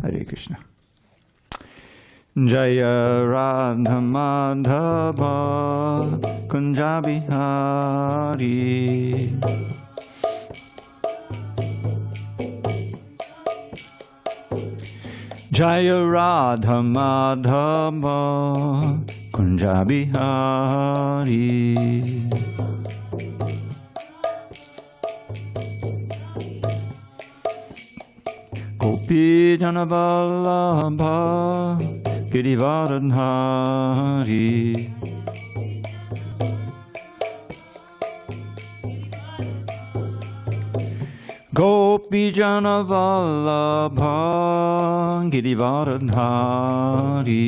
Hare Krishna. Jaya Radha Madhava Kunja Bihari. Jaya Radha Madhava Kunja Bihari. Gopi Jana Vallabha Girivardhari. Gopi Jana Vallabha Girivardhari.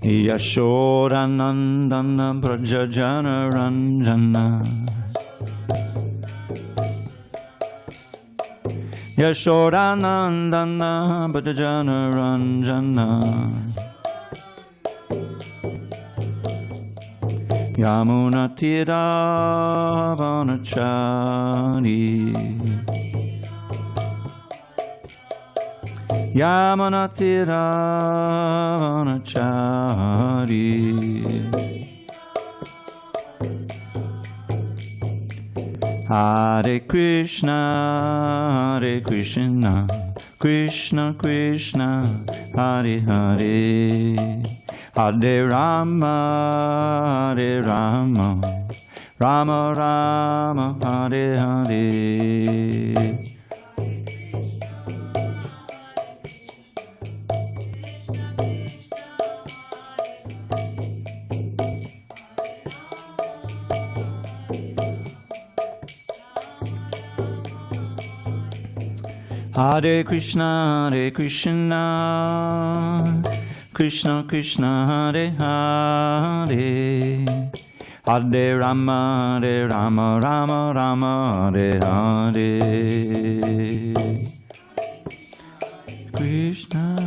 Yashodanandana Brajajana Ranjana. Yashodanandana Brajajana Ranjana. Yamuna Tira Vanachari. Yamuna Tira Vanachari. Hare Krishna, Hare Krishna, Krishna Krishna, Hare Hare, Hare Rama, Hare Rama, Rama Rama, Hare Hare. Hare Krishna, Hare Krishna, Krishna Krishna, Hare Hare, Hare Rama, Hare Rama, Rama Rama, Hare Hare. Krishna,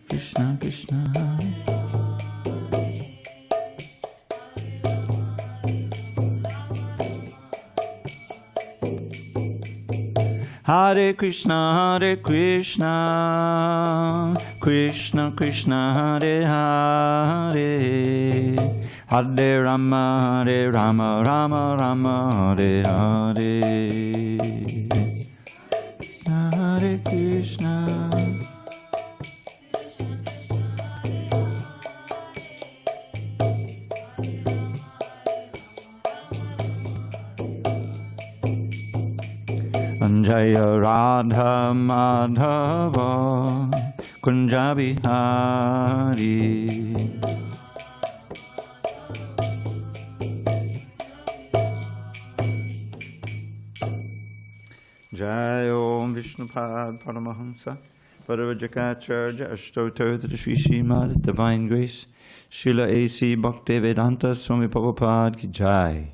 Krishna Krishna. Hare Krishna, Hare Krishna, Krishna Krishna, Hare Hare, Hare Rama, Hare Rama, Rama Rama, Hare Hare. Hare Krishna. Jaya Radha Madhava Kunja Bihari. Jai Om Vishnupad Paramahansa Paravajakacharya Ashtottara Shri Srimad Divine Grace Srila A.C. Bhaktivedanta Swami Prabhupada Ki Jai.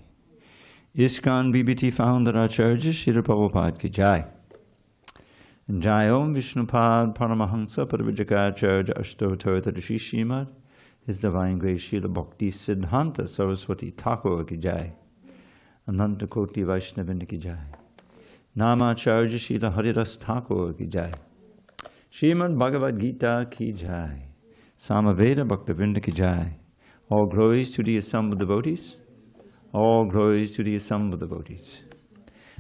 ISKCON BBT founder Acharya Srila Prabhupada Ki Jai. Jai Om Vishnupad Paramahansa Paravajakacharya Ashtottara Shri Srimad His Divine Grace Srila Bhakti Siddhanta Saraswati Thakur Ki Jai. Ananta Koti Vaishnavinda Ki Jai. Namacharya Srila Haridas Thakur Ki Jai. Srimad Bhagavad Gita Ki Jai. Samaveda Bhaktivinoda Ki Jai. All glories to the assembled devotees. All glories to the assembled devotees.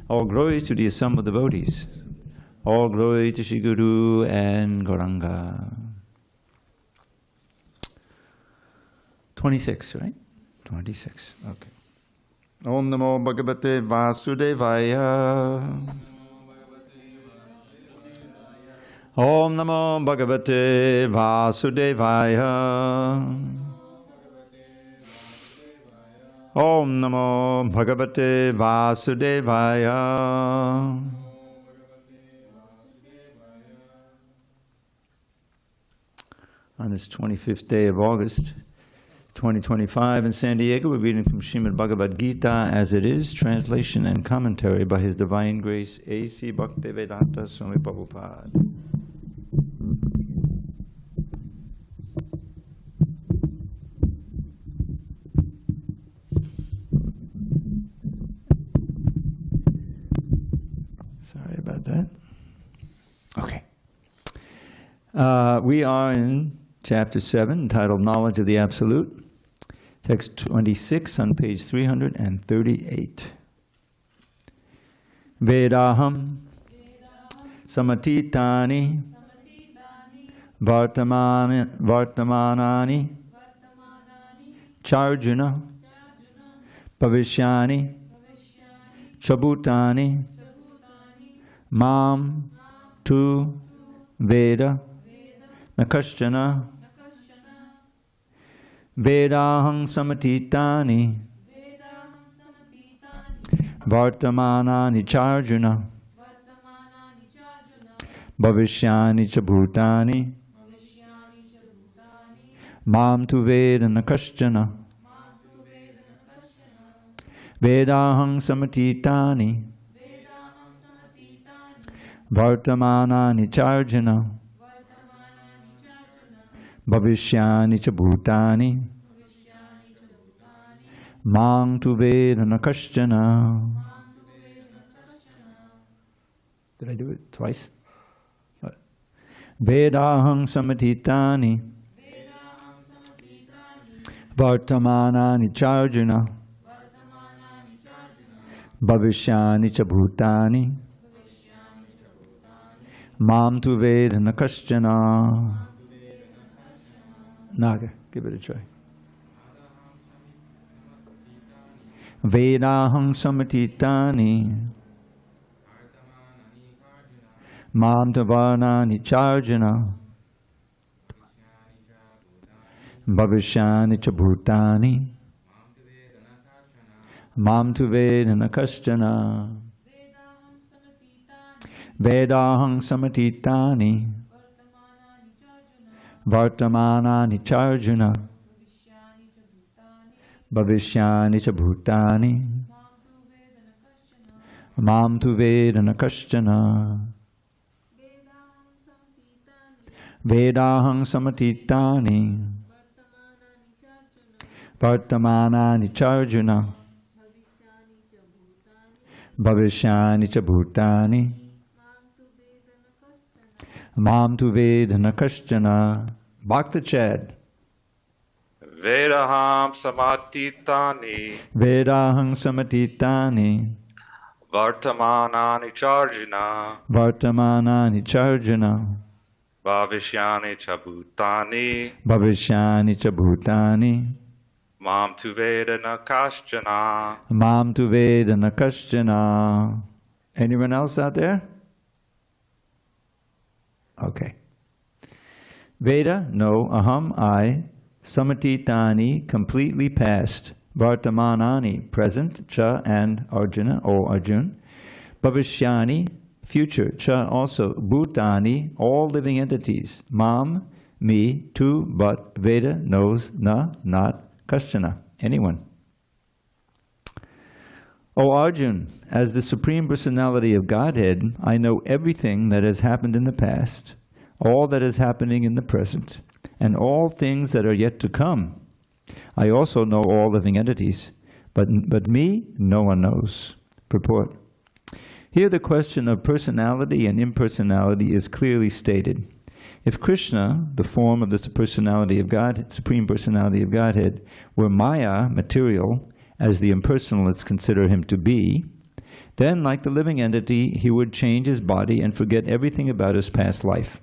All glories to the assembled devotees. All glory to Shri Guru and Gauranga. 26, right? 26, okay. Om Namo Bhagavate Vasudevaya. Om Namo Bhagavate Vasudevaya. Om Namo Bhagavate Vasudevaya. On this 25th day of August, 2025 in San Diego, we're reading from Srimad Bhagavad Gita as it is, translation and commentary by His Divine Grace A.C. Bhaktivedanta Swami Prabhupada. about that. Okay. We are in chapter 7, entitled Knowledge of the Absolute. Text 26 on page 338. Vedaham samatitani vartamanani charjuna pavishyani chabutani mam tu veda nakashchana vedaham samatitani vartamanani charjuna bhavishyani cha bhutani mam tu veda nakashchana vedaham samatitani vartamanani charjuna bhavishyani cha bhutani mam tu veda nakashchana. Did I do it twice? Vedaham samatitani vartamanani charjuna bhavishyani cha bhutani mam tu veda nakashchana. Naga, give it a try. Vedaham samatitani mam tu varnani charjana bhavishyani cha bhutani mam tu veda nakashchana. Vedaham samatitani vartamanani charjuna bhavishyani cha bhutani mam tu veda nakashchana. Vedaham samatitani vartamanani charjuna bhavishyani cha bhutani mam tu veda nakashchana. Bhakta Chad. Vedaham samatitani Vedaham samatitani vartamanani charjuna vartamanani charjuna bhavishyani cha bhutani bhavishyani cha bhutani mam tu veda nakashchana. mam tu veda nakashchana. Anyone else out there? Okay. Veda, no, aham, I, samatitani, completely past, vartamanani, present, cha, and Arjuna, or Arjun, bhavishyani, future, cha, also, bhutani, all living entities, mam, me, tu, but, Veda, knows, na, not, kashchana, anyone. O Arjun, as the Supreme Personality of Godhead, I know everything that has happened in the past, all that is happening in the present, and all things that are yet to come. I also know all living entities, but me, no one knows. Purport. Here the question of personality and impersonality is clearly stated. If Krishna, the form of the personality of God, Supreme Personality of Godhead, were Maya, material, as the impersonalists consider him to be, then, like the living entity, he would change his body and forget everything about his past life.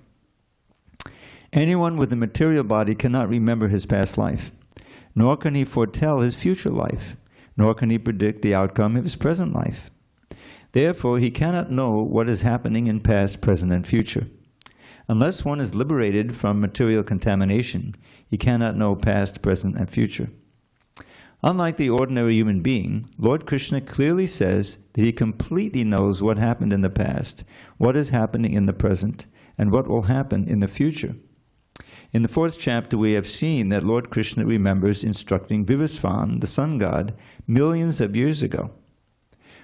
Anyone with a material body cannot remember his past life, nor can he foretell his future life, nor can he predict the outcome of his present life. Therefore, he cannot know what is happening in past, present, and future. Unless one is liberated from material contamination, he cannot know past, present, and future. Unlike the ordinary human being, Lord Krishna clearly says that he completely knows what happened in the past, what is happening in the present, and what will happen in the future. In the 4th chapter, we have seen that Lord Krishna remembers instructing Vivasvan, the sun god, millions of years ago.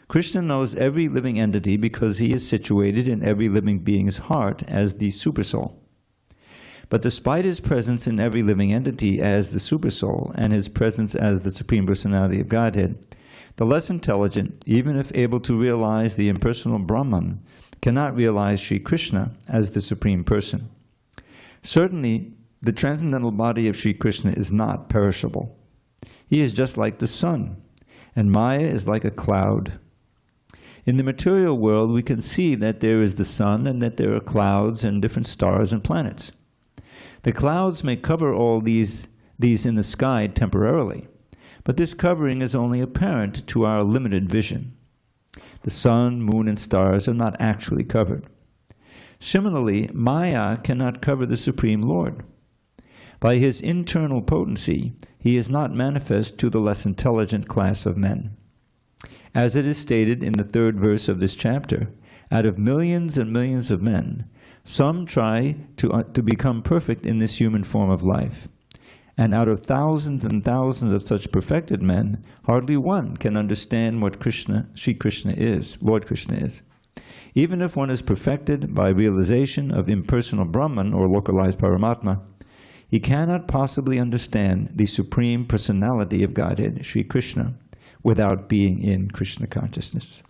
Krishna knows every living entity because he is situated in every living being's heart as the Supersoul. But despite his presence in every living entity as the Supersoul and his presence as the Supreme Personality of Godhead, the less intelligent, even if able to realize the impersonal Brahman, cannot realize Sri Krishna as the Supreme Person. Certainly, the transcendental body of Sri Krishna is not perishable. He is just like the sun, and Maya is like a cloud. In the material world, we can see that there is the sun and that there are clouds and different stars and planets. The clouds may cover all these in the sky temporarily, but this covering is only apparent to our limited vision. The sun, moon, and stars are not actually covered. Similarly, Maya cannot cover the Supreme Lord. By his internal potency, he is not manifest to the less intelligent class of men. As it is stated in the 3rd verse of this chapter, out of millions and millions of men, some try to become perfect in this human form of life. And out of thousands and thousands of such perfected men, hardly one can understand what Sri Krishna is, Lord Krishna is. Even if one is perfected by realization of impersonal Brahman or localized Paramatma, he cannot possibly understand the Supreme Personality of Godhead, Sri Krishna, without being in Krishna consciousness.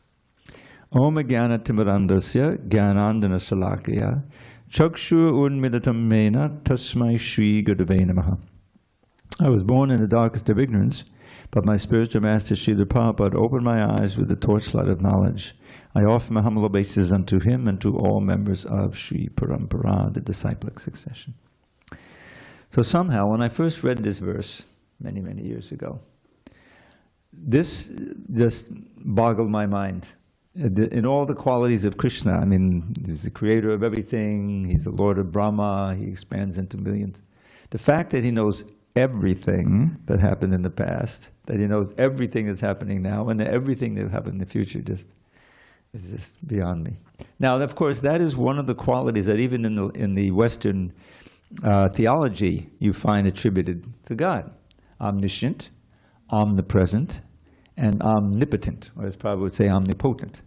Om Jnana Timirandasya Jnanandana Salakaya Chakshur Unmidatam Mena Tasmai Shri Gurave Namaha. I was born in the darkest of ignorance, but my spiritual master Srila Prabhupada opened my eyes with the torchlight of knowledge. I offer my humble obeisance unto him and to all members of Sri Parampara, the disciplic succession. So somehow, when I first read this verse, many, many years ago, this just boggled my mind. In all the qualities of Krishna, I mean, he's the creator of everything, he's the Lord of Brahma, he expands into millions. The fact that he knows everything that happened in the past, that he knows everything that's happening now, and everything that will happen in the future is just beyond me. Now, of course, that is one of the qualities that even in the Western theology you find attributed to God. Omniscient, omnipresent, and omnipotent, or as Prabhupada would say, omnipotent.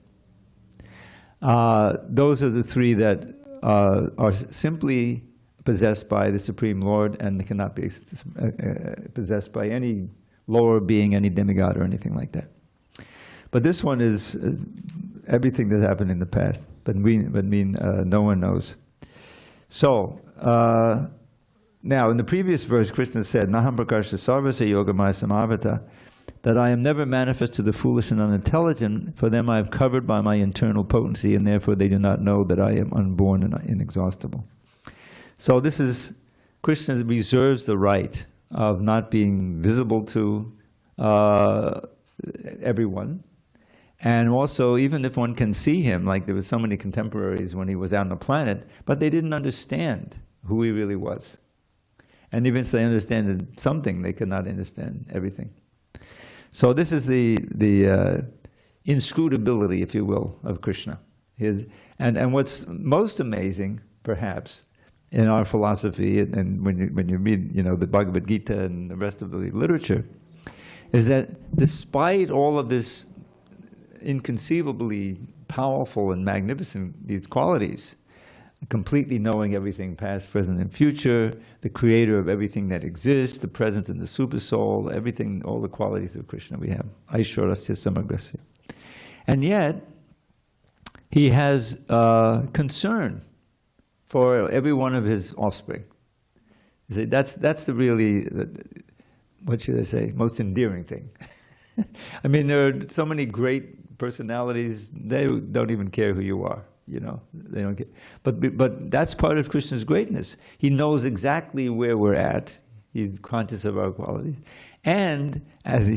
Those are the three that are simply possessed by the Supreme Lord and cannot be possessed by any lower being, any demigod or anything like that. But this one is everything that happened in the past, but no one knows. So, now in the previous verse, Krishna said, Naham prakasha sarvasya yogamaya samavata, that I am never manifest to the foolish and unintelligent, for them I have covered by my internal potency, and therefore they do not know that I am unborn and inexhaustible. So this is, Krishna reserves the right of not being visible to everyone. And also, even if one can see him, like there were so many contemporaries when he was out on the planet, but they didn't understand who he really was. And even if they understand something, they could not understand everything. So this is the inscrutability, if you will, of Krishna. And what's most amazing, perhaps, in our philosophy, and when you read, the Bhagavad Gita and the rest of the literature, is that despite all of this inconceivably powerful and magnificent, these qualities, completely knowing everything past, present, and future, the creator of everything that exists, the presence in the super soul, everything, all the qualities of Krishna we have. Aishwarasya samagrasya. And yet, he has concern for every one of his offspring. That's the really, what should I say, most endearing thing. I mean, there are so many great personalities, they don't even care who you are, they don't care. But that's part of Krishna's greatness. He knows exactly where we're at. He's conscious of our qualities. And as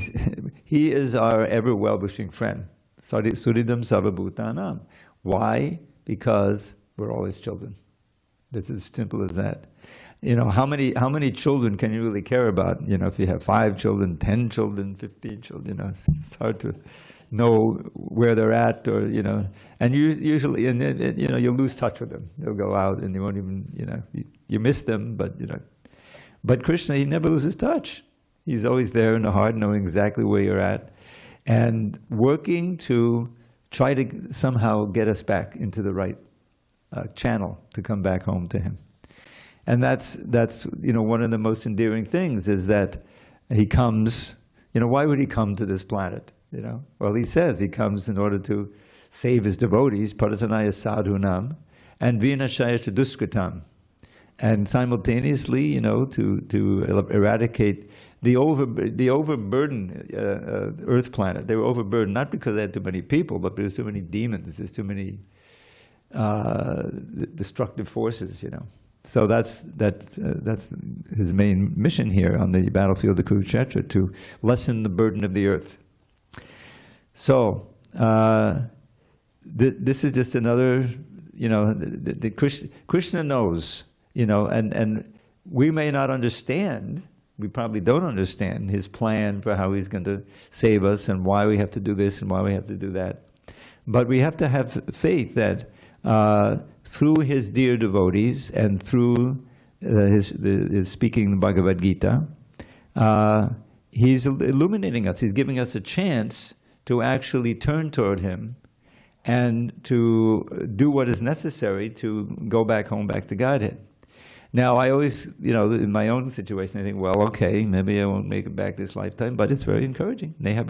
he is our ever well-wishing friend. Suridam Sarvabhutanam. Why? Because we're all his children. It's as simple as that. How many children can you really care about? If you have 5 children, 10 children, 15 children, it's hard to know where they're at, or and usually, you'll lose touch with them. They'll go out, and you won't even, you miss them, but Krishna, he never loses touch. He's always there in the heart, knowing exactly where you're at, and working to try to somehow get us back into the right channel to come back home to him. And that's one of the most endearing things is that he comes. Why would he come to this planet? Well, he says he comes in order to save his devotees, Parasanaya Sadhunam, and Vinashaya Duskritam. And simultaneously, to eradicate the overburdened Earth planet. They were overburdened not because they had too many people, but because too many demons. There's too many destructive forces. So that's his main mission here on the battlefield of Kurukshetra, to lessen the burden of the earth. So this is just another. Krishna knows. And we may not understand, we probably don't understand his plan for how he's going to save us and why we have to do this and why we have to do that. But we have to have faith that through his dear devotees and through his speaking the Bhagavad Gita, he's illuminating us. He's giving us a chance to actually turn toward him and to do what is necessary to go back home, back to Godhead. Now, I always, in my own situation, I think, well, okay, maybe I won't make it back this lifetime, but it's very encouraging. That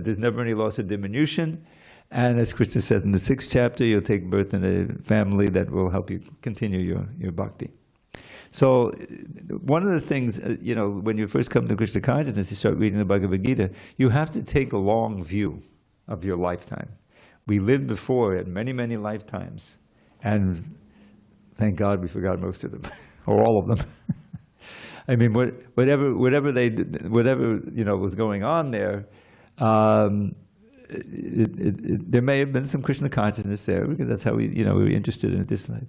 there's never any loss or diminution. And as Krishna says in the 6th chapter, you'll take birth in a family that will help you continue your bhakti. So one of the things, when you first come to Krishna consciousness, you start reading the Bhagavad Gita, you have to take a long view of your lifetime. We lived before in many, many lifetimes. And thank God we forgot most of them, or all of them. I mean, whatever was going on there, there may have been some Krishna consciousness there, because that's how we were interested in it this life.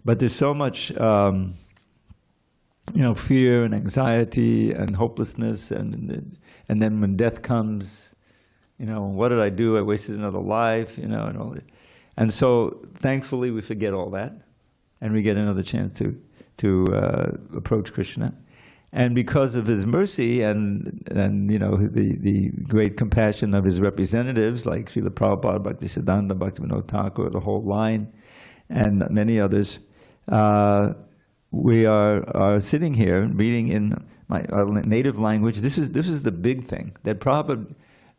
But there's so much, fear and anxiety and hopelessness, and then when death comes, what did I do? I wasted another life, and all that. And so, thankfully, we forget all that, and we get another chance to approach Krishna. And because of his mercy and the great compassion of his representatives, like Srila Prabhupada, Bhaktisiddhanta, Bhaktivinoda Thakur, the whole line, and many others, we are sitting here reading in our native language. This is the big thing that Prabhupada.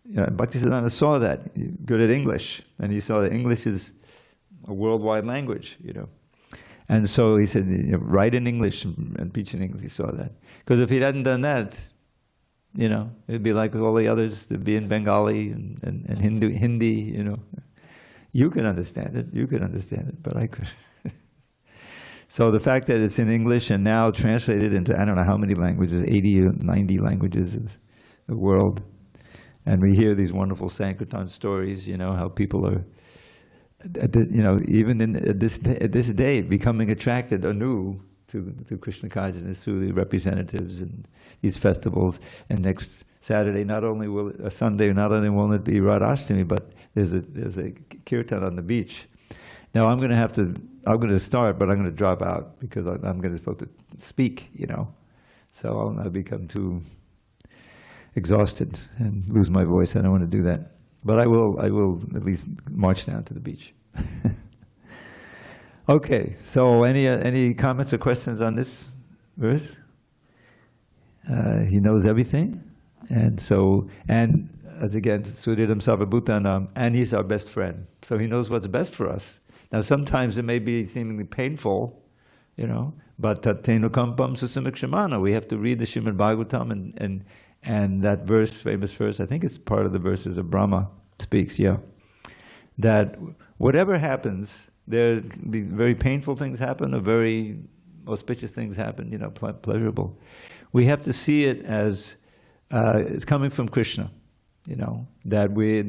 Bhaktisiddhanta saw that, good at English, and he saw that English is a worldwide language, And so he said, write in English and preach in English. He saw that. Because if he hadn't done that, it'd be like all the others, they'd be in Bengali and Hindi, You can understand it, but I could. So the fact that it's in English and now translated into, I don't know how many languages, 80 or 90 languages of the world. And we hear these wonderful Sankirtan stories, how people are, even at this day, becoming attracted anew to Krishna consciousness through the representatives and these festivals. And next Saturday, Sunday, not only will it be Radhashtami, but there's a kirtan on the beach. Now I'm going to start, but I'm going to drop out because I'm going to supposed to speak, So I'll not become too exhausted and lose my voice. I don't want to do that. But I will at least march down to the beach. Okay, so any comments or questions on this verse? He knows everything. And as again, Suridam Sarvabhutanam, and he's our best friend. So he knows what's best for us. Now sometimes it may be seemingly painful, but tattenu kampam susamikshimana. We have to read the Srimad Bhagavatam and that verse, famous verse, I think it's part of the verses of Brahma speaks, that whatever happens, there can be very painful things happen, or very auspicious things happen, pleasurable. We have to see it as it's coming from Krishna, that we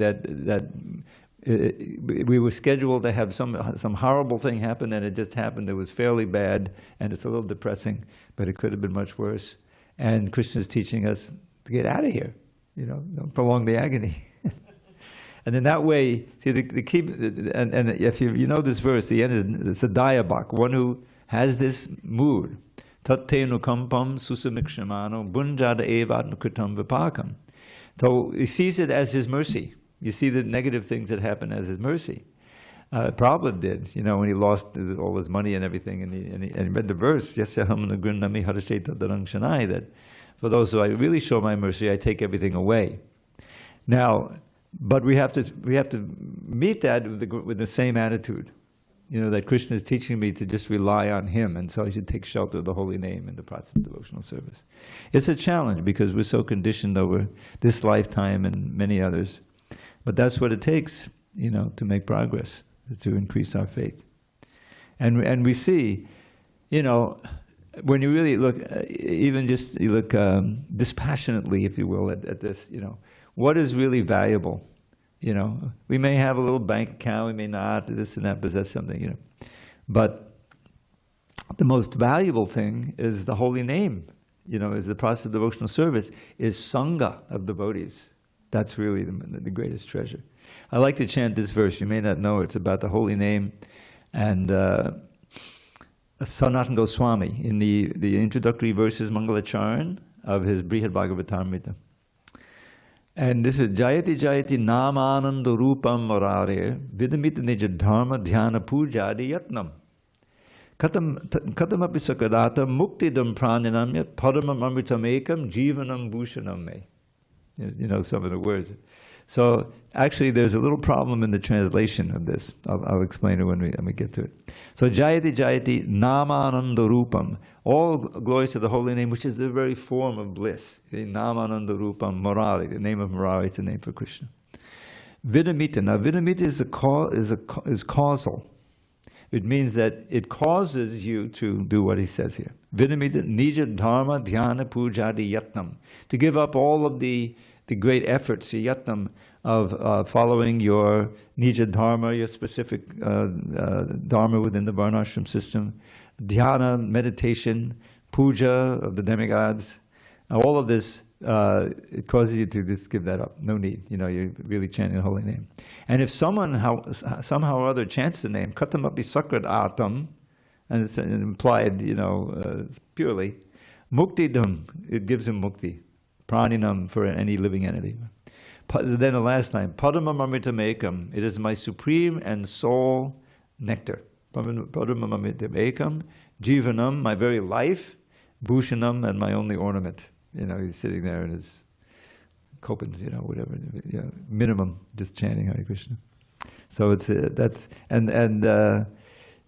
were scheduled to have some horrible thing happen, and it just happened. It was fairly bad, and it's a little depressing, but it could have been much worse. And Krishna's teaching us to get out of here, don't prolong the agony. And in that way, see the key, and if you know this verse, the end is it's a diabak, one who has this mood. Tattenu kampam susamikshimano bunjada evad nukutam vipakam. So he sees it as his mercy. You see the negative things that happen as his mercy. Prabhupada did, when he lost all his money and everything, and he read the verse, that for those who I really show my mercy, I take everything away. Now, But we have to meet that with the same attitude, that Krishna is teaching me to just rely on him, and so I should take shelter of the holy name in the process of devotional service. It's a challenge because we're so conditioned over this lifetime and many others, but that's what it takes, to make progress, to increase our faith. And we see, when you really look, you look dispassionately, if you will, at this, what is really valuable? We may have a little bank account, we may not, this and that, possess something, But the most valuable thing is the holy name, is the process of devotional service, is Sangha of devotees. That's really the greatest treasure. I like to chant this verse, you may not know it. It's about the holy name. And Sanatana Goswami, in the introductory verses, Mangalacharan, of his Brihad Bhagavatamrita. And this is Jayati Jayati Namananda Rupam Marare Vidamita Nija Dharma Dhyana Pujadi Yatnam Katamapi Sakadata Muktidam Pranyanamya Padamam Amritam Ekam Jivanam Bhushanam Me. Some of the words. So actually there's a little problem in the translation of this. I'll explain it when we get to it. So Jayati Jayati Namananda Rupam, all glories to the holy name, which is the very form of bliss. Namananda Rupam Murari, the name of Murari is the name for Krishna. Vidamita. Now Vidamita is causal. It means that it causes you to do what he says here. Vidamita Nija Dharma Dhyana Pujadi Yatnam. To give up all of the great efforts, yatnam, of following your nija dharma, your specific dharma within the varnashram system, dhyana, meditation, puja of the demigods, all of this, it causes you to just give that up. No need. You're really chanting the holy name. And if someone somehow or other chants the name, katamapi sakrat atam, and it's implied, purely, muktidam, it gives him mukti. Praninam, for any living entity. Then the last line, Padamam Amritam Ekam, it is my supreme and soul nectar. Padamam Amritam Ekam, Jivanam, my very life, Bhushanam, and my only ornament. He's sitting there in his kopans, whatever, minimum, just chanting Hare Krishna. So it's the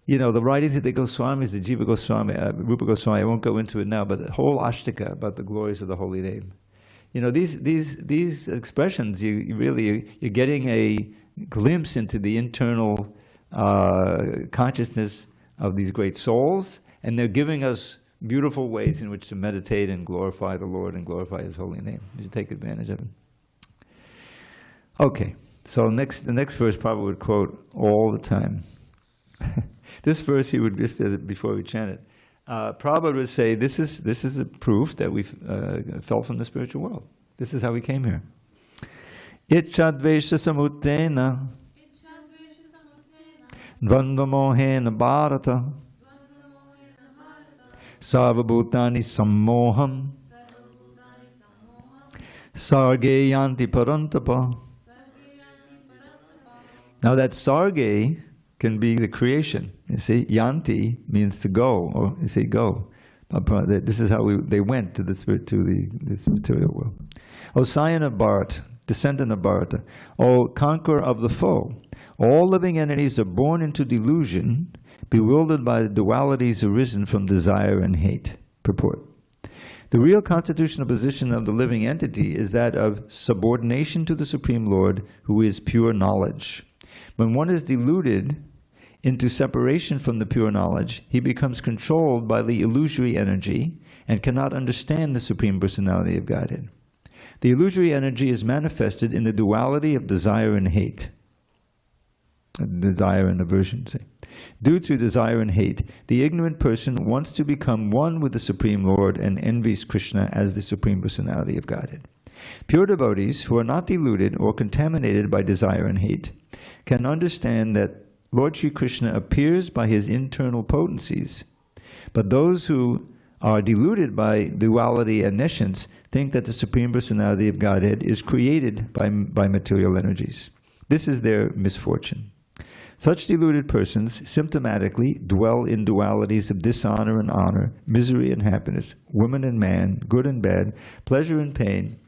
writings of the Goswamis, the Jiva Goswami, Rupa Goswami, I won't go into it now, but the whole Ashtaka about the glories of the holy name. These expressions, you're getting a glimpse into the internal consciousness of these great souls, and they're giving us beautiful ways in which to meditate and glorify the Lord and glorify His holy name. You should take advantage of it. Okay, so the next verse probably would quote all the time. This verse he would just, before we chant it, Prabhupada would say, this is a proof that we fell from the spiritual world. This is how we came here. Ichadvesha samuttena dvandvamohena bharata sarvabhutani sammoham sarge yanti parantapa. Now that sarge can be the creation. You see, yanti means to go, or you say go. This is how they went to this material world. O scion of Bharat, descendant of Bharata, O conqueror of the foe, all living entities are born into delusion, bewildered by the dualities arisen from desire and hate. Purport. The real constitutional position of the living entity is that of subordination to the Supreme Lord, who is pure knowledge. When one is deluded into separation from the pure knowledge, he becomes controlled by the illusory energy and cannot understand the Supreme Personality of Godhead. The illusory energy is manifested in the duality of desire and hate. Desire and aversion, say. Due to desire and hate, the ignorant person wants to become one with the Supreme Lord and envies Krishna as the Supreme Personality of Godhead. Pure devotees who are not deluded or contaminated by desire and hate can understand that Lord Sri Krishna appears by his internal potencies, but those who are deluded by duality and nescience think that the Supreme Personality of Godhead is created by material energies. This is their misfortune. Such deluded persons symptomatically dwell in dualities of dishonor and honor, misery and happiness, woman and man, good and bad, pleasure and pain,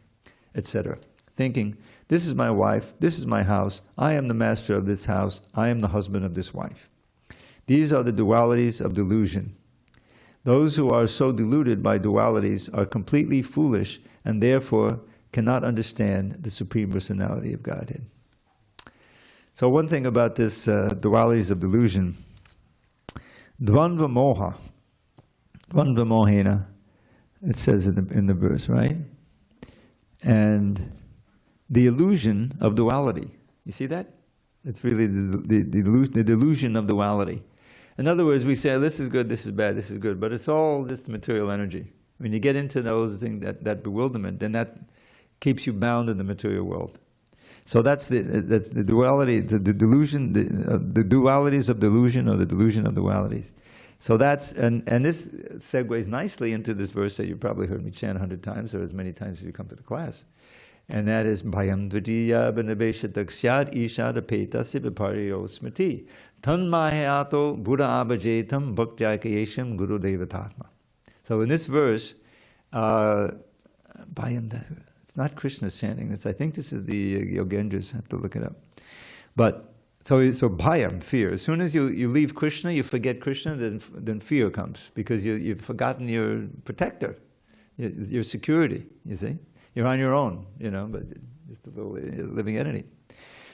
etc. thinking, this is my wife, this is my house, I am the master of this house, I am the husband of this wife. These are the dualities of delusion. Those who are so deluded by dualities are completely foolish and therefore cannot understand the Supreme Personality of Godhead. So one thing about this dualities of delusion, dvandva moha, dvandva mohena, it says in the verse, right? And the illusion of duality. You see that? It's really the delusion of duality. In other words, we say, this is good, this is bad, this is good, but it's all just material energy. When you get into those things, that bewilderment, then that keeps you bound in the material world. So that's the duality, the delusion, the dualities of delusion, or the delusion of dualities. So that's, and this segues nicely into this verse that you probably heard me chant 100 times, or as many times as you come to the class. And that is, Bhayam dvitiya banabeshatak syad ishad apetasya viparyo smriti tanmahayato buddha abhajetam bhaktyakayesham guru devatatma. So in this verse, Bhayam, it's not Krishna's chanting, I think this is the Yogendras, I have to look it up. But so bhayam, fear. As soon as you leave Krishna, you forget Krishna, then fear comes, because you've forgotten your protector, your security, you see. You're on your own, but just a little living entity.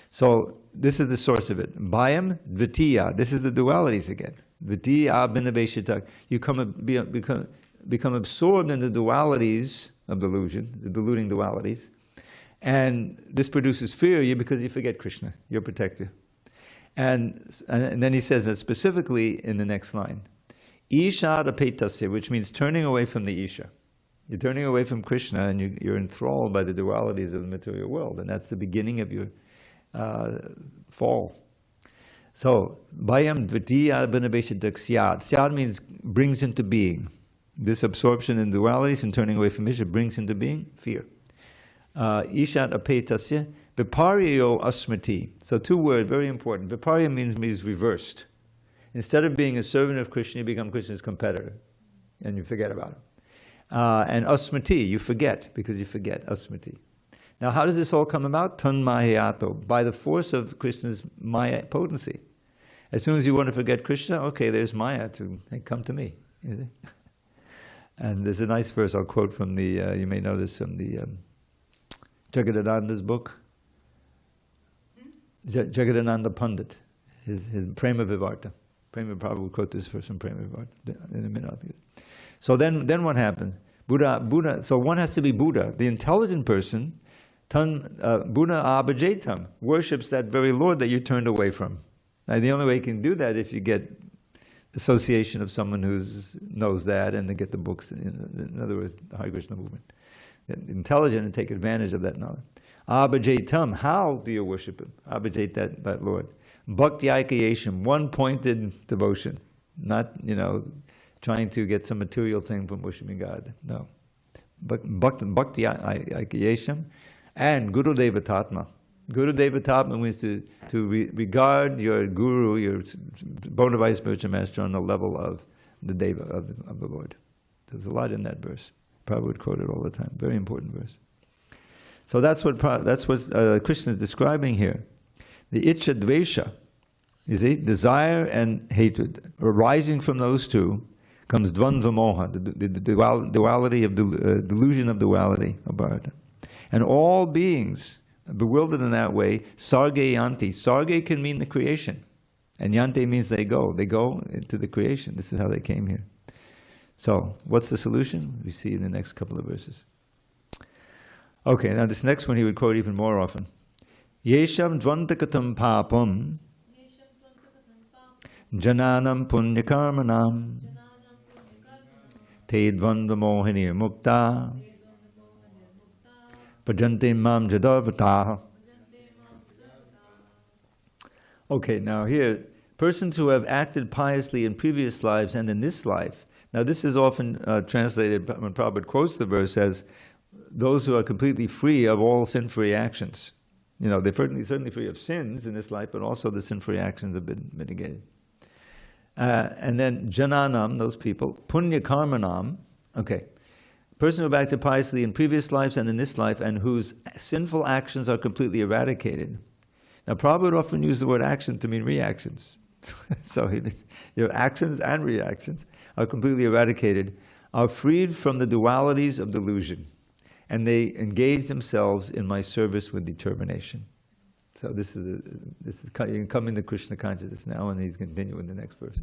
So this is the source of it. Bhayam dvitiya, this is the dualities again. Dvitiya binabeshitak. You become absorbed in the dualities of delusion, the deluding dualities. And this produces fear because you forget Krishna, your protector. And then he says that specifically in the next line. Isha apetasya, which means turning away from the Isha. You're turning away from Krishna and you're enthralled by the dualities of the material world. And that's the beginning of your fall. So, Bhayam dvitiya binabeshatak syad. Syad means brings into being. This absorption in dualities and turning away from Isha brings into being fear. Ishat apetasya viparyo asmriti. So two words, very important. Viparya means reversed. Instead of being a servant of Krishna, you become Krishna's competitor. And you forget about him. And asmriti, you forget, because you forget asmriti. Now how does this all come about? Tanmahayato, by the force of Krishna's Maya potency. As soon as you want to forget Krishna, okay, there's Maya to come to me. You see? And there's a nice verse I'll quote from the, you may know this from the Jagadananda's book. Jagadananda Pandit, his Prema Vivarta. Prema Prabhupada will quote this verse from Prema Vivarta in a minute. So then what happened? Buddha. So one has to be Buddha. The intelligent person, Buddha abhajetam, worships that very Lord that you turned away from. Now the only way you can do that if you get association of someone who knows that and to get the books. In other words, the Hare Krishna movement. Intelligent and take advantage of that knowledge. Abhajetam, how do you worship him? Abhajate that Lord. Bhaktyakayesham, one-pointed devotion, not trying to get some material thing from worshiping God. No. Bhakti Aikayesham and Guru Devatatma. Guru Devatatma means to regard your guru, your bona fide spiritual master, on the level of the Deva, of the Lord. There's a lot in that verse. Prabhupada would quote it all the time. Very important verse. So that's what Krishna is describing here. The Icha Dvesha is desire and hatred. Arising from those two comes Dvandva Moha, the duality of delusion of duality of Bharata. And all beings bewildered in that way, sarge yanti. Sarge can mean the creation, and yante means they go. They go into the creation. This is how they came here. So, what's the solution? We see in the next couple of verses. Okay, now this next one he would quote even more often. Yesham dvantakatam papam jananam punyakarmanam te dvandva mohini mukta bhajante mam jadarvataha. Okay, now here, persons who have acted piously in previous lives and in this life. Now this is often translated, when Prabhupada quotes the verse, as those who are completely free of all sin-free actions. They're certainly free of sins in this life, but also the sin-free actions have been mitigated. And then jananam, those people, punya karmanam. Okay, person who acted piously in previous lives and in this life, and whose sinful actions are completely eradicated. Now, Prabhupada often used the word action to mean reactions. So your actions and reactions are completely eradicated, are freed from the dualities of delusion, and they engage themselves in my service with determination. So this is you can come into Krishna consciousness now, and he's continuing the next verse.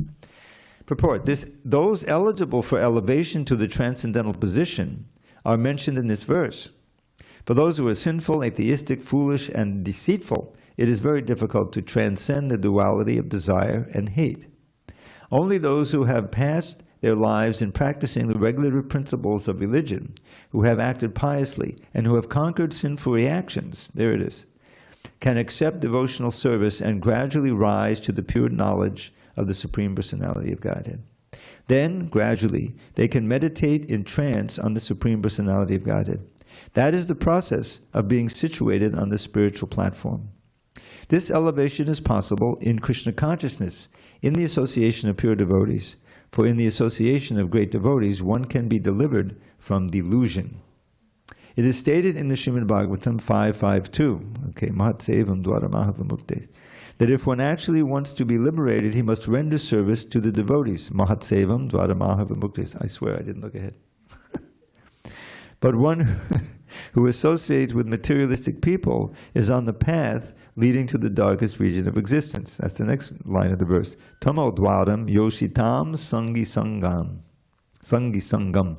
Purport: those eligible for elevation to the transcendental position are mentioned in this verse. For those who are sinful, atheistic, foolish, and deceitful, it is very difficult to transcend the duality of desire and hate. Only those who have passed their lives in practicing the regulative principles of religion, who have acted piously, and who have conquered sinful reactions, there it is, can accept devotional service and gradually rise to the pure knowledge of the Supreme Personality of Godhead. Then, gradually, they can meditate in trance on the Supreme Personality of Godhead. That is the process of being situated on the spiritual platform. This elevation is possible in Krishna consciousness, in the association of pure devotees. For in the association of great devotees, one can be delivered from delusion. It is stated in the Srimad Bhagavatam 5.5.2, okay, Mahatsevam Dwara Mahavamuktes, that if one actually wants to be liberated, he must render service to the devotees. Mahatsevam Dwara Mahavamuktes. I swear I didn't look ahead. But one who associates with materialistic people is on the path leading to the darkest region of existence. That's the next line of the verse. Tamo dwaram yoshitam sangi sangam.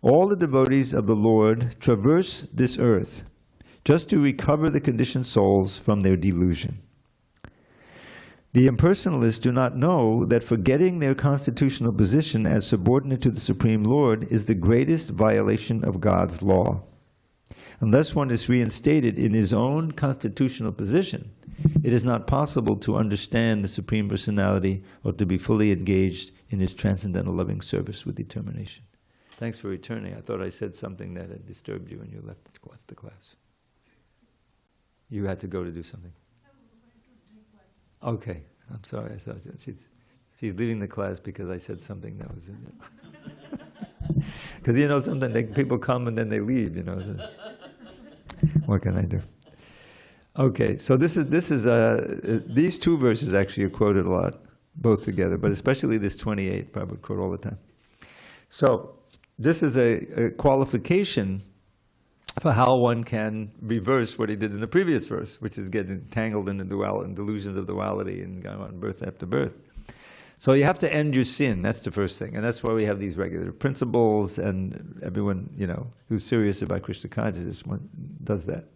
All the devotees of the Lord traverse this earth just to recover the conditioned souls from their delusion. The impersonalists do not know that forgetting their constitutional position as subordinate to the Supreme Lord is the greatest violation of God's law. Unless one is reinstated in his own constitutional position, it is not possible to understand the Supreme Personality or to be fully engaged in his transcendental loving service with determination. Thanks for returning. I thought I said something that had disturbed you when you left the class. You had to go to do something. Okay, I'm sorry. I thought she's leaving the class because I said something that was. Because sometimes people come and then they leave. What can I do? Okay, so this is these two verses actually are quoted a lot, both together, but especially this 28, probably quote all the time. So this is a qualification for how one can reverse what he did in the previous verse, which is getting tangled in the delusions of duality and going on birth after birth. So you have to end your sin. That's the first thing, and that's why we have these regular principles. And everyone, who's serious about Krishna consciousness does that.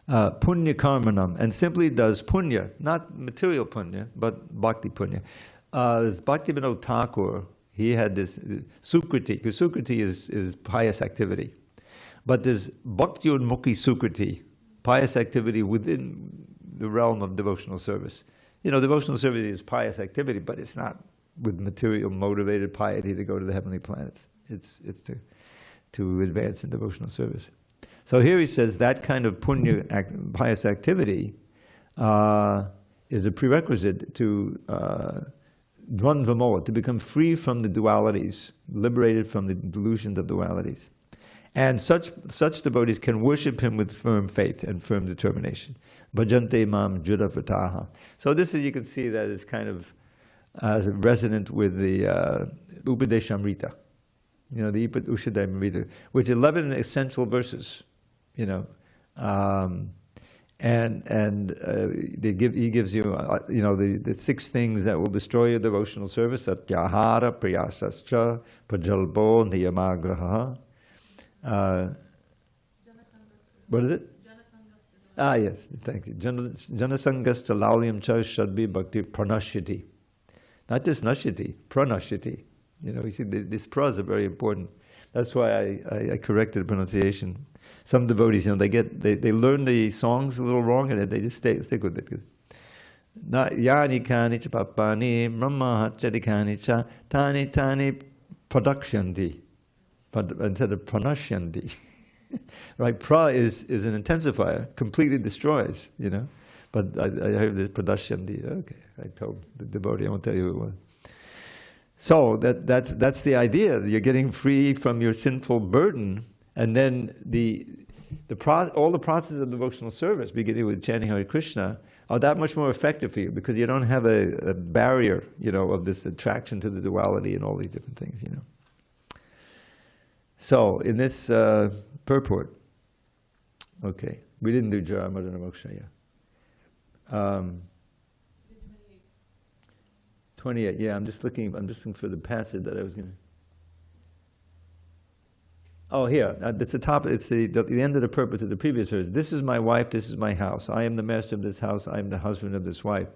Punya karmanam, and simply does punya, not material punya, but bhakti punya. There's Bhaktivinoda Thakur. He had this sukriti, because sukriti is pious activity. But there's bhakti unmukhi sukriti, pious activity within the realm of devotional service. Devotional service is pious activity, but it's not with material motivated piety to go to the heavenly planets. It's to advance in devotional service. So here he says that kind of punya, pious activity, is a prerequisite to dvandva moha, to become free from the dualities, liberated from the delusions of dualities. And such devotees can worship him with firm faith and firm determination. Bhajante mam juda vrataha. So this is, you can see that is kind of resonant with the Upadeshamrita. The Upadeshamrita, which 11 essential verses, he gives you, the 6 things that will destroy your devotional service: satyahara, priyasascha, prajalbo, niyamagraha. What is it? Yes, thank you. Janasangascha laulyam cha shadbi bhakti pranashyati. Not just nashyati, pranashyati. You see, these pras are very important. That's why I corrected the pronunciation. Some devotees, they learn the songs a little wrong and they just stick with it. Yani kani cha papani, brahma chadikani cha, tani productiondi. But instead of pranashyandi, right? Pra is an intensifier, completely destroys, But I heard this pranashyandi. Okay, I told the devotee, I won't tell you who it was. So that's the idea. You're getting free from your sinful burden, and then all the process of devotional service, beginning with chanting Hare Krishna, are that much more effective for you because you don't have a barrier, of this attraction to the duality and all these different things, So in this purport, okay, we didn't do Jara Madana Moksha yet. 28, yeah, I'm just looking for the passage that I was going to. Oh, here, it's the top, it's the end of the purport of the previous verse. This is my wife, this is my house. I am the master of this house, I am the husband of this wife.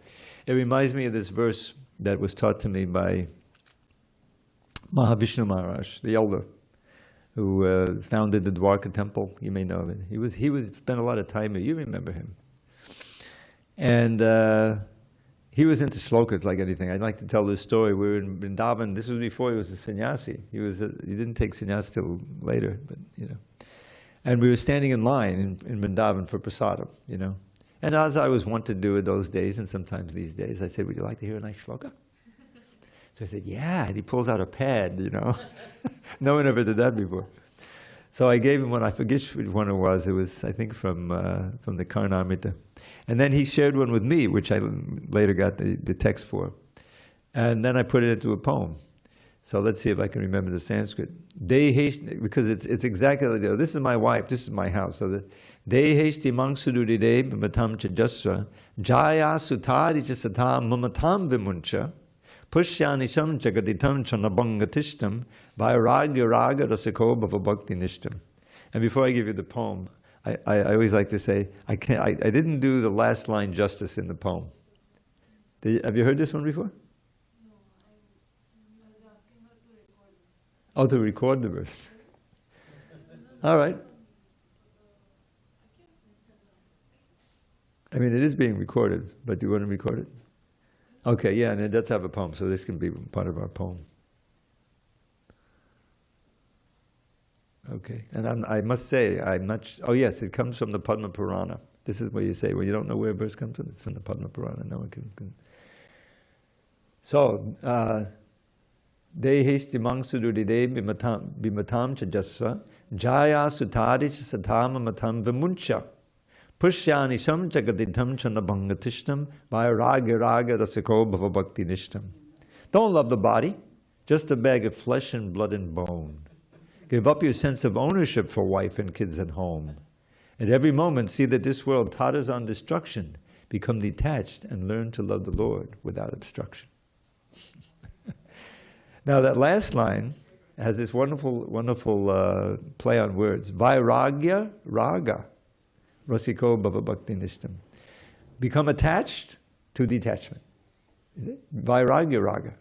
It reminds me of this verse that was taught to me by Mahavishnu Maharaj, the elder, who founded the Dwarka temple. You may know of it. He spent a lot of time here. You remember him. And he was into shlokas like anything. I'd like to tell this story. We were in Vrindavan. This was before he was a sannyasi. He didn't take sannyas till later, but And we were standing in line in Vrindavan for prasadam, And as I was wont to do in those days, and sometimes these days, I said, "Would you like to hear a nice shloka?" So I said, "Yeah." And he pulls out a pad, No one ever did that before. So I gave him one. I forget which one it was. It was, I think, from the Karnamrita. And then he shared one with me, which I later got the text for. And then I put it into a poem. So let's see if I can remember the Sanskrit. Because it's exactly like that. This is my wife, this is my house. So Deheshti mangsuduride bimatam chajasra jaya sutari chasatam mamatam vimuncha pushyanisham jagaditam chanabhangatishtam vairagya raga rasiko bhavabhakti nishtam. And before I give you the poem, I always like to say, I didn't do the last line justice in the poem. Have you heard this one before? No, I was asking her to record it. Oh, to record the verse. All right. I mean, it is being recorded, but do you want to record it? Okay, yeah, and it does have a poem, so this can be part of our poem. Okay, and I must say, I'm not. Oh yes, it comes from the Padma Purana. This is what you say when you don't know where a verse comes from. It's from the Padma Purana. No one can. So, Dehesti mangsuduride bimatam chajasva jaya sutari satama matam vimuncha pushyani sam jagaditam chanabhangatishtam vairagya raga rasiko bhavabhakti nishtam. Don't love the body, just a bag of flesh and blood and bone. Give up your sense of ownership for wife and kids at home. At every moment, see that this world totters on destruction. Become detached and learn to love the Lord without obstruction. Now that last line has this wonderful, wonderful play on words. Vairagya raga rasiko bhavabhakti nishtam. Become attached to detachment. Is it? Vairagya raga.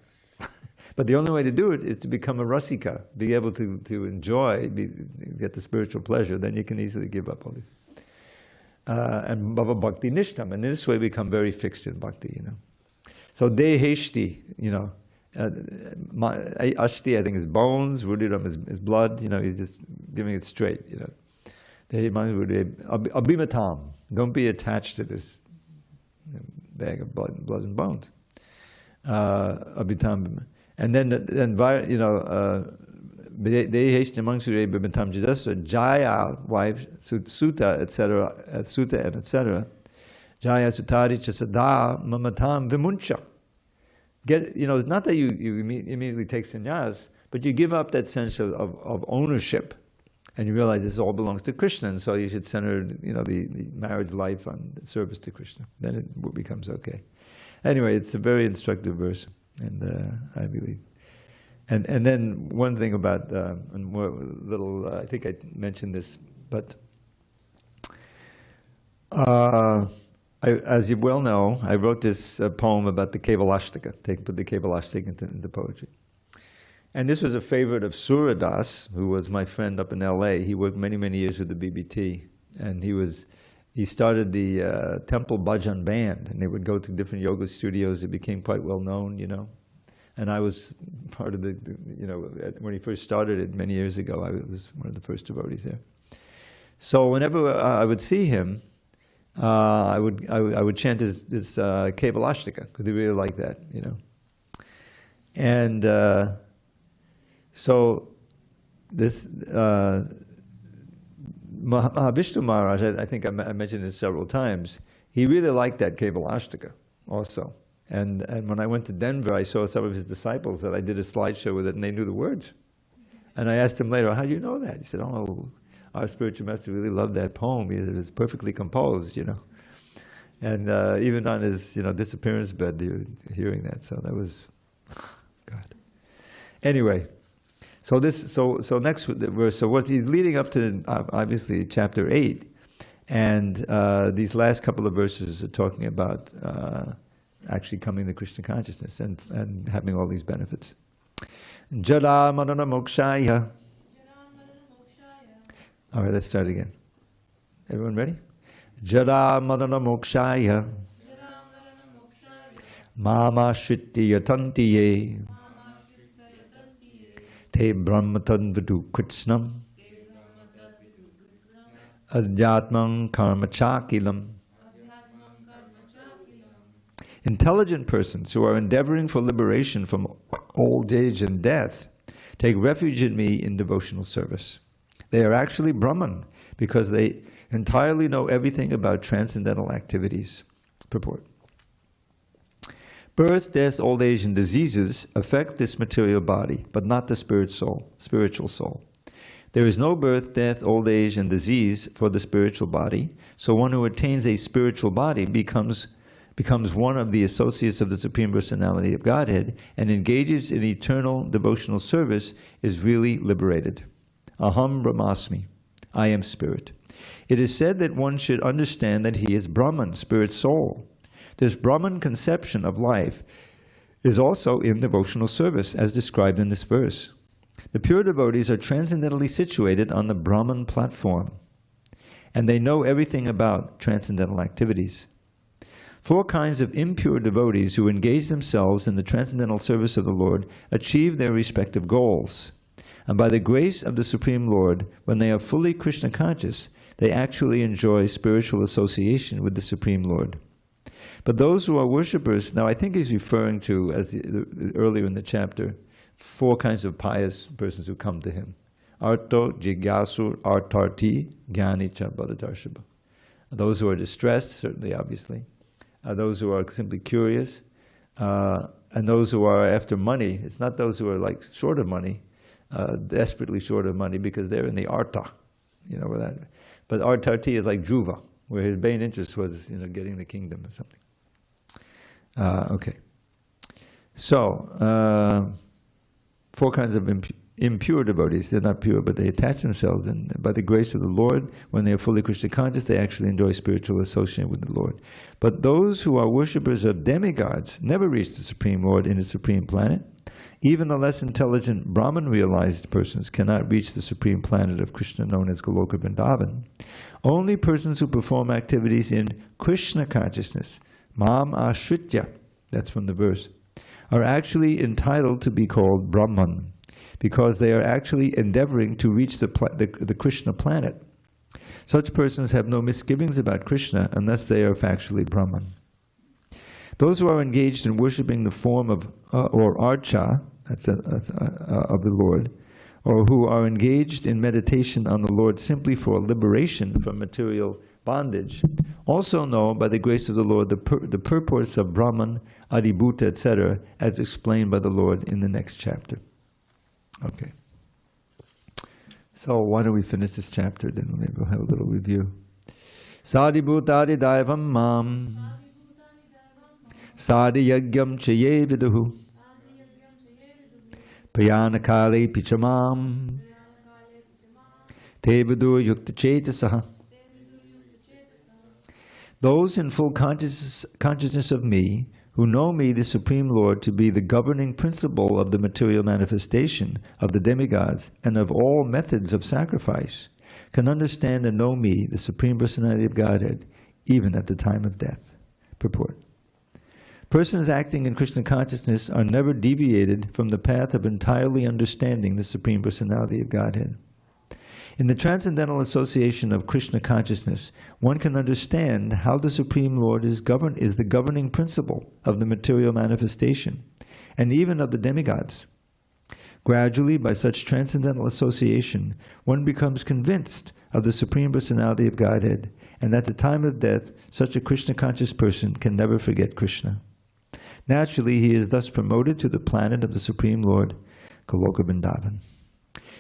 But the only way to do it is to become a rasika, be able to enjoy, get the spiritual pleasure. Then you can easily give up all this. And bhava bhakti nishtam, and in this way become very fixed in bhakti. So deheshti, ashti I think is bones, rudiram is blood. He's just giving it straight. Abhimatam, don't be attached to this bag of blood and bones. Abhitam. And then Jaya, wife, Sutta, etc., Sutta, and etc. Jaya Sutari Chasada Mamatam Vimuncha. Not that you immediately take sannyas, but you give up that sense of ownership, and you realize this all belongs to Krishna, and so you should center, the marriage life on service to Krishna. Then it becomes okay. Anyway, it's a very instructive verse. And I believe, and then one thing about more little. I think I mentioned this, but as you well know, I wrote this poem about the Kevalashtaka. Put the Kevalashtaka into poetry, and this was a favorite of Suradas, who was my friend up in L.A. He worked many years with the BBT, and he started the Temple Bhajan Band, and they would go to different yoga studios. It became quite well known, And I was part of when he first started it many years ago, I was one of the first devotees there. So whenever I would see him, I would chant his Kevalashtaka, because he really liked that, And so this Mahavishnu Maharaj, I think I mentioned this several times, he really liked that Kevalashtaka also. And when I went to Denver, I saw some of his disciples that I did a slideshow with it, and they knew the words. And I asked him later, how do you know that? He said, oh, our spiritual master really loved that poem. It was perfectly composed, you know. And even on his, disappearance bed, hearing that. So that was, God. Anyway, so next verse. So what he's leading up to, obviously, chapter 8, and these last couple of verses are talking about actually coming to Krishna consciousness and having all these benefits. Jada Manana Mokshaya. All right, let's start again. Everyone ready? Jada Manana Mokshaya. Mama Shritti Yatantiye. Te Brahmatan Vidu Kritsnam. Adhyatmam Karma Chakilam. Intelligent persons who are endeavoring for liberation from old age and death take refuge in me in devotional service. They are actually Brahman because they entirely know everything about transcendental activities. Purport. Birth, death, old age, and diseases affect this material body, but not the spiritual soul. There is no birth, death, old age, and disease for the spiritual body, so one who attains a spiritual body becomes one of the associates of the Supreme Personality of Godhead and engages in eternal devotional service is really liberated. Aham Brahmasmi, I am spirit. It is said that one should understand that he is Brahman, spirit soul. This Brahman conception of life is also in devotional service, as described in this verse. The pure devotees are transcendentally situated on the Brahman platform, and they know everything about transcendental activities. 4 kinds of impure devotees who engage themselves in the transcendental service of the Lord achieve their respective goals. And by the grace of the Supreme Lord, when they are fully Krishna conscious, they actually enjoy spiritual association with the Supreme Lord. But those who are worshippers, now I think he's referring to, earlier in the chapter, 4 kinds of pious persons who come to him. Arto, Jigyasur, Artarti, Jnani cha Baladarshaba. Those who are distressed, certainly, obviously. Those who are simply curious, and those who are after money. It's not those who are like short of money, desperately short of money, because they're in the arta, where that. But artarti is like Dhruva, where his main interest was, getting the kingdom or something. Okay. So, 4 kinds of impure devotees. They're not pure, but they attach themselves, and by the grace of the Lord, when they are fully Krishna conscious, they actually enjoy spiritual association with the Lord. But those who are worshippers of demigods never reach the Supreme Lord in the Supreme Planet. Even the less intelligent Brahman-realized persons cannot reach the Supreme Planet of Krishna, known as Goloka Vrindavan. Only persons who perform activities in Krishna consciousness, Mam Ashritya, that's from the verse, are actually entitled to be called Brahman, because they are actually endeavoring to reach the Krishna planet. Such persons have no misgivings about Krishna unless they are factually Brahman. Those who are engaged in worshipping the form of, or archa, of the Lord, or who are engaged in meditation on the Lord simply for liberation from material bondage, also know by the grace of the Lord the purports of Brahman, Adibhuta, etc., as explained by the Lord in the next chapter. Okay. So why don't we finish this chapter, then maybe we'll have a little review. Sadibhutadi daivam mam Sadi yagyam chaye viduhu Prayanakale pichamam Te vidu yukta chetasaha. Those in full consciousness of me, who know me, the Supreme Lord, to be the governing principle of the material manifestation of the demigods and of all methods of sacrifice, can understand and know me, the Supreme Personality of Godhead, even at the time of death. Purport. Persons acting in Krishna consciousness are never deviated from the path of entirely understanding the Supreme Personality of Godhead. In the transcendental association of Krishna consciousness, one can understand how the Supreme Lord is the governing principle of the material manifestation, and even of the demigods. Gradually, by such transcendental association, one becomes convinced of the Supreme Personality of Godhead, and at the time of death, such a Krishna-conscious person can never forget Krishna. Naturally, he is thus promoted to the planet of the Supreme Lord, Goloka Vrindavan.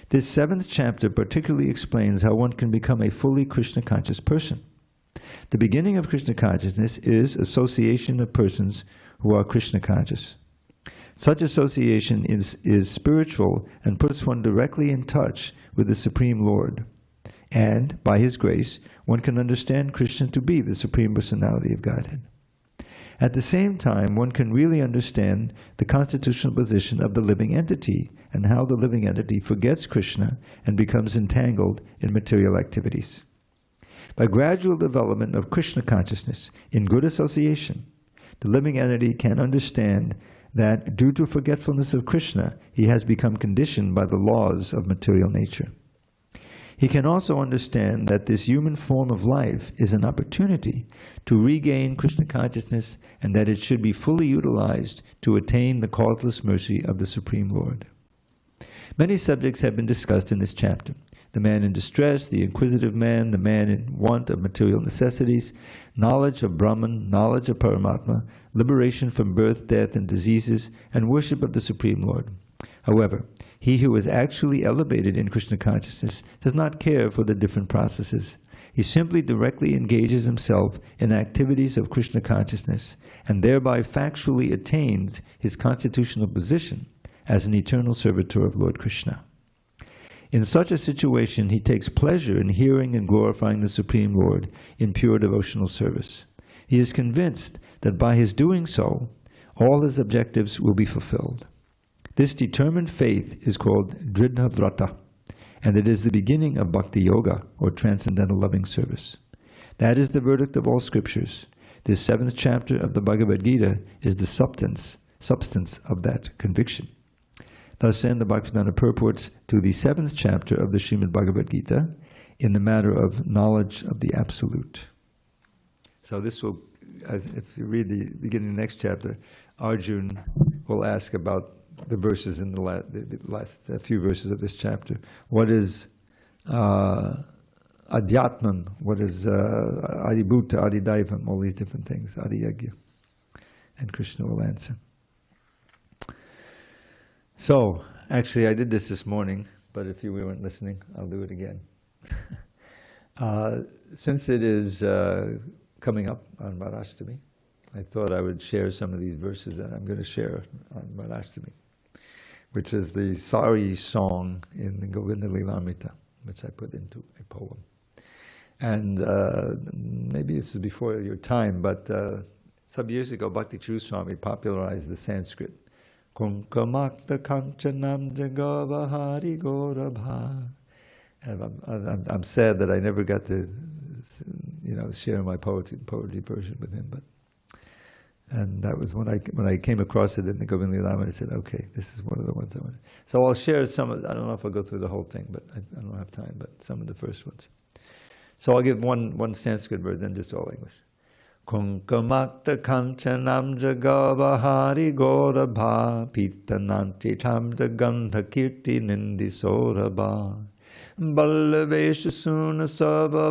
This 7th chapter particularly explains how one can become a fully Krishna-conscious person. The beginning of Krishna consciousness is association of persons who are Krishna conscious. Such association is spiritual and puts one directly in touch with the Supreme Lord. And, by His grace, one can understand Krishna to be the Supreme Personality of Godhead. At the same time, one can really understand the constitutional position of the living entity and how the living entity forgets Krishna and becomes entangled in material activities. By gradual development of Krishna consciousness in good association, the living entity can understand that due to forgetfulness of Krishna, he has become conditioned by the laws of material nature. He can also understand that this human form of life is an opportunity to regain Krishna consciousness and that it should be fully utilized to attain the causeless mercy of the Supreme Lord. Many subjects have been discussed in this chapter. The man in distress, the inquisitive man, the man in want of material necessities, knowledge of Brahman, knowledge of Paramatma, liberation from birth, death, and diseases, and worship of the Supreme Lord. However, he who is actually elevated in Krishna consciousness does not care for the different processes. He simply directly engages himself in activities of Krishna consciousness and thereby factually attains his constitutional position as an eternal servitor of Lord Krishna. In such a situation, he takes pleasure in hearing and glorifying the Supreme Lord in pure devotional service. He is convinced that by his doing so, all his objectives will be fulfilled. This determined faith is called Dridha Vrata, and it is the beginning of Bhakti Yoga, or transcendental loving service. That is the verdict of all scriptures. This 7th chapter of the Bhagavad Gita is the substance of that conviction. Thus end the Bhaktivedanta purports to the 7th chapter of the Srimad Bhagavad Gita in the matter of knowledge of the Absolute. So this will, if you read the beginning of the next chapter, Arjuna will ask about the verses in the last few verses of this chapter. What is Adhyatman? What is Adibhuta, Adidaivam? All these different things, Adiyagya. And Krishna will answer. So, actually I did this morning, but if you weren't listening, I'll do it again. Since it is coming up on Radhashtami, I thought I would share some of these verses that I'm going to share on Radhashtami, which is the Sari song in the Govinda Lilamrita, which I put into a poem. And maybe this is before your time, but some years ago, Bhakti True Swami popularized the Sanskrit. Kunkamakta kanchanam jagavahari gorabha. And I'm sad that I never got to, share my poetry version with him. And that was when I came across it in the Govinda Lilamrita. I said, okay, this is one of the ones I want. So I'll share some of. I don't know if I'll go through the whole thing, but I don't have time. But some of the first ones. So I'll give one Sanskrit word, then just all English. Kunkamakta kanchanam jagavahari gorabha pitananti tam jagandha kirti nindi sorabha ballavesha suna sabha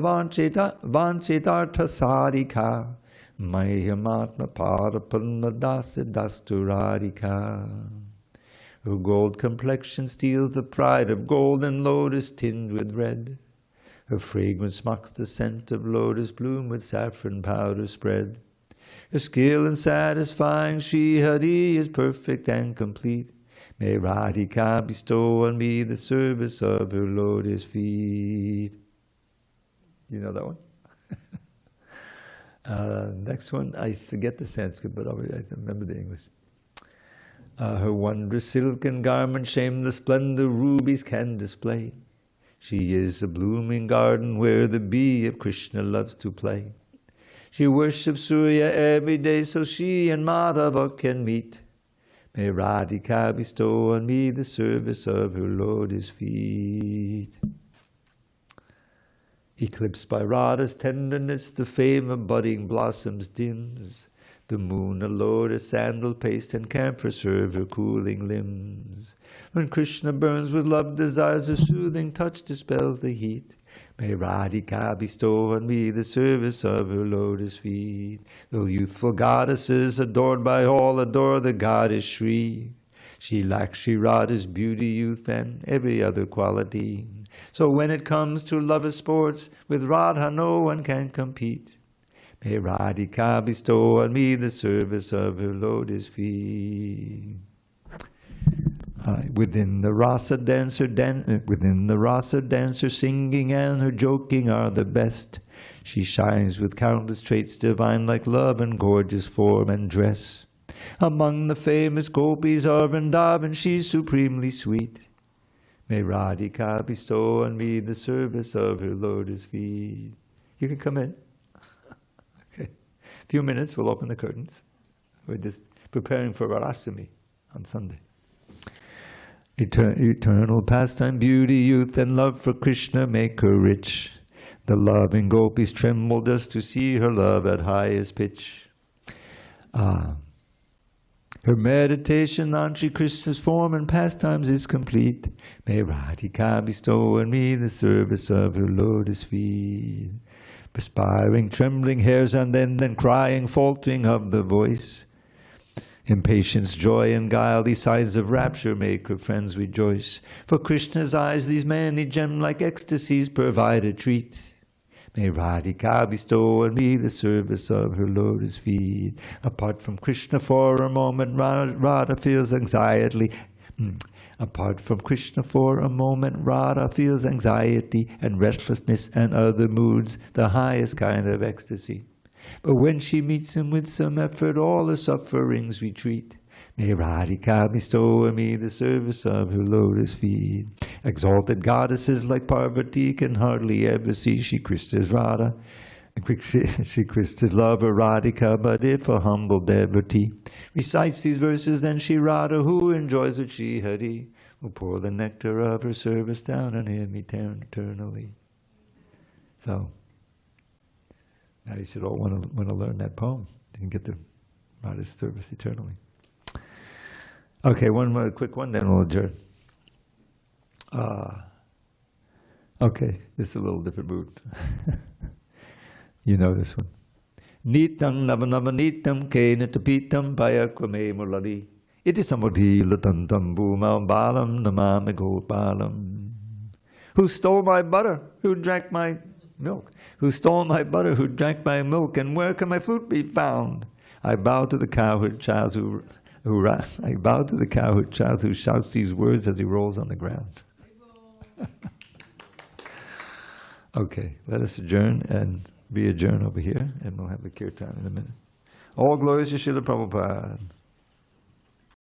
vanchitartha sarika mayamatma parapanmadasa dasturarika. Her gold complexion steals the pride of gold and lotus tinged with red. Her fragrance mocks the scent of lotus bloom with saffron powder spread. Her skill in satisfying Shri Hari is perfect and complete. May Radhika bestow on me the service of her lotus feet. You know that one? Next one, I forget the Sanskrit, but I remember the English. Her wondrous silken garment shame the splendor rubies can display. She is a blooming garden where the bee of Krishna loves to play. She worships Surya every day so she and Madhava can meet. May Radhika bestow on me the service of her lotus feet. Eclipsed by Radha's tenderness, the fame of budding blossoms dims. The moon a lotus sandal paste and camphor serve her cooling limbs. When Krishna burns with love desires, her soothing touch dispels the heat. May Radhika bestow on me the service of her lotus feet. Though youthful goddesses adored by all adore the goddess Shri. She lacks Shri Radha's beauty, youth, and every other quality. So when it comes to lover's sports, with Radha no one can compete. May Radhika bestow on me the service of her lotus feet. Within the rasa dancer, singing and her joking are the best. She shines with countless traits divine, like love and gorgeous form and dress. Among the famous gopis of Vrindavan, she's supremely sweet. May Radhika bestow on me the service of her lotus feet. You can come in. Okay. A few minutes, we'll open the curtains. We're just preparing for Varashtami on Sunday. Eternal pastime, beauty, youth, and love for Krishna make her rich. The loving gopis tremble just to see her love at highest pitch. Her meditation on Sri Krishna's form and pastimes is complete. May Radhika bestow on me the service of her lotus feet. Perspiring, trembling hairs, and then crying, faltering of the voice. Impatience, joy, and guile, these signs of rapture make her friends rejoice. For Krishna's eyes, these many gem-like ecstasies provide a treat. May Radhika bestow on me the service of her lotus feet. Apart from Krishna for a moment, Radha feels anxiety. Apart from Krishna for a moment, Radha feels anxiety and restlessness and other moods, the highest kind of ecstasy. But when she meets him with some effort, all the sufferings retreat. May Radhika bestow on me the service of her lotus feet. Exalted goddesses like Parvati can hardly ever see Shri Krishna's Radha. Shri Krishna's lover Radhika, but if a humble devotee recites these verses, then Shri Radha, who enjoys with Shri Hari, will pour the nectar of her service down on him eternally. So, now you should all want to learn that poem. You can get the Radha's service eternally. Okay, one more quick one, then we'll adjourn. Okay, this is a little different mood. You know this one. Nitam navanavanitam kenatapitam payakwame mulari. Iti samudhilatantam bhumam balam namami gopalam. Who stole my butter? Who drank my milk? Who stole my butter? Who drank my milk? And where can my flute be found? I bow to the cowherd child who shouts these words as he rolls on the ground. Okay, let us adjourn and re-adjourn over here, and we'll have the kirtan in a minute. All glories to Srila Prabhupada.